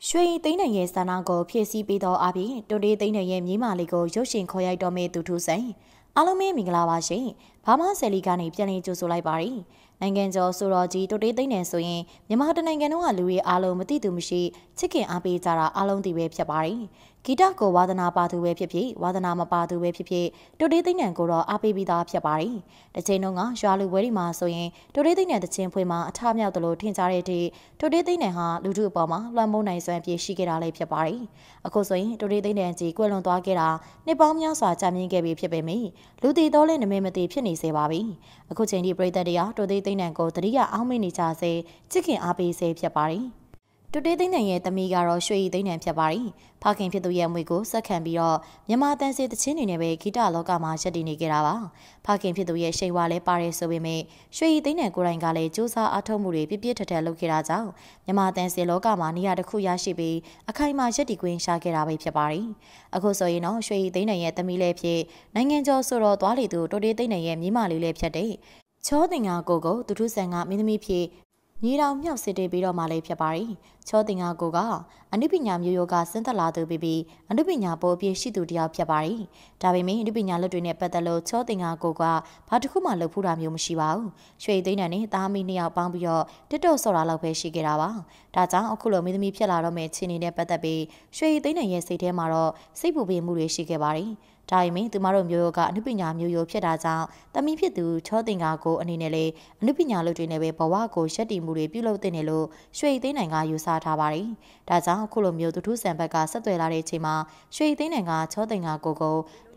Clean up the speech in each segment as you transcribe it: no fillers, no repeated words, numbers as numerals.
ရွှေသိန်းနိုင်ရဲ့ဆန္ဒကိုဖြည့်ဆည်းပေးသောအပြင်တိုတေးသိန်းနိုင်ရဲ့မြေးမာလေးကိုရုပ်ရှင်ခေါ်ရိုက်တော်မဲ့သူထုဆိုင်အားလုံးပဲမင်္ဂလာပါရှင်ဘာမဆယ်လီကနေပြန်လည်ကြိုဆိုလိုက်ပါရယ်နိုင်ငံကျော်ဆိုတော်ကြီးတိုတေးသိန်းနိုင်ဆိုရင်မြန်မာတနိုင်ငံလုံးကလူတွေအားလုံးမသိသူမရှိချစ်ခင်အားပေးကြတာအားလုံးသိပဲဖြစ်ပါတယ်ဂီတကိုဝါသနာပါသူပဲဖြစ်ဖြစ်ဝါသနာမပါသူပဲဖြစ်ဖြစ်တိုတေးသိန်းနိုင်ကိုတော့အားပေးပြီးသားဖြစ်ပါတယ်တစ်ချိန်လုံးကရွာလူပွဲတွေမှာဆိုရင်တိုတေးသိန်းနိုင်တချင်းဖွေးမှာအထမြောက်တယ်လို့ထင်ကြတဲ့ဒီတိုတေးသိန်းနိုင်ဟာလူထုအပေါ်မှာလွှမ်းမိုးနိုင်စွမ်းပြည့်ရှိခဲ့တာလည်းဖြစ်ပါတယ်အခုဆိုရင်တိုတေးသိန်းနိုင်ကြီးကွယ်လွန်သွားခဲ့တာနှစ်ပေါင်းများစွာကြာမြင့်ခဲ့ပြီဖြစ်ပေမယ့်လူတည်တော်လည်းနမဲမသိဖြစ်နေစေပါပြီအခုချိန်ဒီပြည်သက်တရားတိုတေးသိန်းနိုင်ကိုတတိယအောင်းမိနေကြစေချစ်ခင်အားပေးစေဖြစ်ပါတယ်တိုတေးသိန်းနိုင်ရဲ့တမီကတော့ရွှေသိန်းနိုင်ဖြစ်ပါတယ်။ဖခင်ဖြစ်သူရဲ့အမွေကိုဆက်ခံပြီးတော့မြန်မာတန်စီတချင်းနေနဲ့ပဲဂီတလောကမှာရပ်တည်နေကြတာပါ။ဖခင်ဖြစ်သူရဲ့ရှိန်ဝါလည်းပါတယ်ဆိုပေမဲ့ရွှေသိန်းနိုင်ကိုယ်တိုင်ကလည်းစူးစမ်းအားထုတ်မှုတွေပြည့်ပြည့်ထက်ထက်လုပ်ခဲ့တာကြောင့်မြန်မာတန်စီလောကမှာနေရာတစ်ခုရရှိပြီးအခိုင်အမာရပ်တည်ခွင့်ရှာခဲ့တာပဲဖြစ်ပါတယ်။အခုဆိုရင်တော့ရွှေသိန်းနိုင်ရဲ့တမီလည်းဖြစ်နိုင်ငံကျော်ဆိုတော့သွားလေသူတိုတေးသိန်းနိုင်ရဲ့မြေးမလေးလည်းဖြစ်တဲ့ချောတင်ငါကိုသူထုဆန်ကမင်းသမီးဖြစ်ညီတော်မြောက်စစ်တေးပြီးတော့မှလည်းဖြစ်ပါတယ်။ချောတင်ငါကိုကအနုပညာမျိုးရောကစင်သက်လာသူပြီးအနုပညာပိုအပြည့်ရှိသူတယောက်ဖြစ်ပါတယ်။ဒါပေမဲ့အနုပညာလက်တွေနဲ့ပတ်သက်လို့ချောတင်ငါကိုကဘာတစ်ခုမှလုပ်ဖူးတာမျိုးမရှိပါဘူး။ရွှေသိန်းနဲ့သားမီးနှစ်ယောက်ပေါင်းပြီးတော့တစ်တော့ဆော်တာလောက်ပဲရှိခဲ့တာပါ။ဒါကြောင့်အခုလိုမင်းသမီးဖြစ်လာတော့မဲ့ချင်းနေတဲ့ပတ်သက်ပြီးရွှေသိန်းနဲ့ရဲ့စိတ်ထဲမှာတော့စိတ်ပူပင်မှုတွေရှိခဲ့ပါတယ်။ဒါပေမဲ့သူမတို့မျိုးရောကအနုပညာမျိုးရောဖြစ်တာကြောင့်တမီးဖြစ်သူချောတင်ကားကိုအနေနဲ့လေအနုပညာလုပ်တွေနဲ့ပဲဘဝကိုရှက်တီမှုတွေပြုလုပ်တဲ့နေလို့ရွှေသိန်းနိုင်ကယူဆထားပါတယ်။ဒါကြောင့်အခုလိုမျိုးသူထုဆန်ဘက်ကဆက်သွယ်လာတဲ့အချိန်မှာရွှေသိန်းနိုင်ကချောတင်ကားကို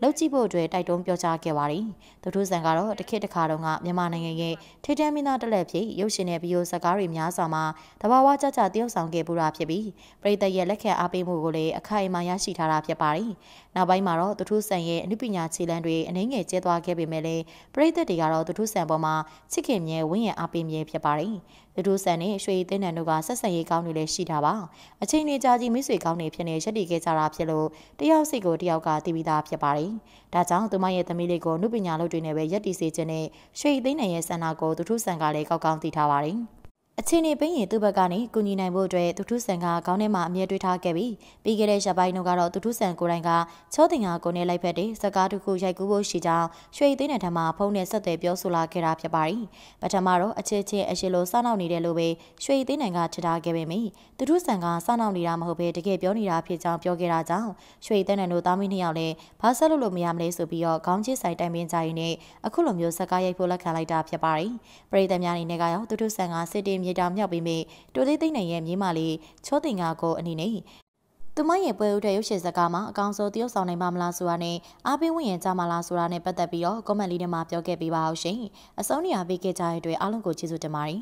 လှုပ်ကြည့်ဖို့အတွက်တိုက်တွန်းပြောကြားခဲ့ပါတယ်။သူထုဆန်ကတော့တစ်ခေတ်တစ်ခါတုန်းကမြန်မာနိုင်ငံရဲ့ထိထမ်းမင်းသားတစ်လက်ဖြစ်ရုပ်ရှင်နဲ့ဗီဒီယိုဇာတ်ကားတွေများစွာမှာတဘာဝကြကြတယောက်ဆောင်ခဲ့ပူတာဖြစ်ပြီးပရိသတ်ရဲ့လက်ခံအားပေးမှုကိုလည်းအခိုင်အမာရရှိထားတာဖြစ်ပါတယ်။နောက်ပိုင်းမှာတော့သူထုဆန်ရဲ့အနုပညာခြေလှမ်းတွေအနှဲငယ်ကျဲသွားခဲ့ပေမဲ့လည်းပရိသတ်တွေကတော့သူထုဆန်ပေါ်မှာချစ်ခင်မြဲဝင့်ရအားပေးမြဲဖြစ်ပါတယ်။သူထုဆန်နဲ့ရွှေသိန်းနံတို့ကဆက်ဆံရေးကောင်းတွေလည်းရှိတာပါ။အချိန်နေကြာကြီးမိတ်ဆွေကောင်းတွေဖြစ်နေရက်တည်ခဲ့ကြတာဖြစ်လို့တယောက်စိတ်ကိုတယောက်ကသိပြီးသားဖြစ်ပါတယ်။ဒါကြောင့်သူမရဲ့သမီးလေးကိုအနုပညာလုပ်တွေနဲ့ပဲရက်တည်စေခြင်းနဲ့ရွှေသိန်းနံရဲ့ဆန္ဒကိုသူထုဆန်ကလည်းကောက်ကောင်းသိထားပါတယ်။အချင်းနေပင်းရင်သူ့ဘက်ကနေကူညီနိုင်ဖို့အတွက်သူထုဆန်ကခေါင်းထဲမှာအမြဲတွေးထားခဲ့ပြီးခဲ့တဲ့ရက်ပိုင်းတုန်းကတော့သူထုဆန်ကိုယ်တိုင်ကချောတင်ငါကိုနဲ့လိုက်ဖက်တဲ့စကားတစ်ခုရိုက်ကူးဖို့ရှိကြောင်းရွှေသိန်းတဲ့ထံမှာဖုန်းနဲ့ဆက်သွယ်ပြောဆိုလာခဲ့တာဖြစ်ပါတယ်။ပထမတော့အချစ်ချင်းအရှိလိုစောင့်နေတယ်လို့ပဲရွှေသိန်းနိုင်ကထထားခဲ့ပေမယ့်သူထုဆန်ကစောင့်နေတာမဟုတ်ဘဲတကယ်ပြောနေတာဖြစ်ကြောင်းပြောခဲ့တာကြောင့်ရွှေသိန်းနိုင်တို့သားမီးနှစ်ယောက်လည်းဘာဆက်လို့မရမလဲဆိုပြီးတော့ခေါင်းချစ်ဆိုင်တိုင်ပင်ကြရင်နဲ့အခုလိုမျိုးစကားရိုက်ဖို့လက်ခံလိုက်တာဖြစ်ပါတယ်။ပရိသတ်များအနေနဲ့ကရောသူထုဆန်ကစစ်တေးမြေတာမြောက်ပြီးမြတိုသေးသိမ့်နိုင်ရဲ့မြေးမလေးချောတင်ငါကိုအနေနဲ့သူမရဲ့ပွဲဥတဲ့ရုပ်ရှင်ဇာတ်ကားမှာအကောင်ဆုံးတရုပ်ဆောင်နိုင်ပါမလားဆိုတာနဲ့အားပေးဝင်ရင်ကြမှာလားဆိုတာနဲ့ပတ်သက်ပြီးတော့ကွန်မန့်လေးထဲမှာပြောခဲ့ပေးပါအောင်ရှင်အဆုံးနေရာပေးခဲ့ကြတဲ့အတွက်အားလုံးကိုကျေးဇူးတင်ပါတယ်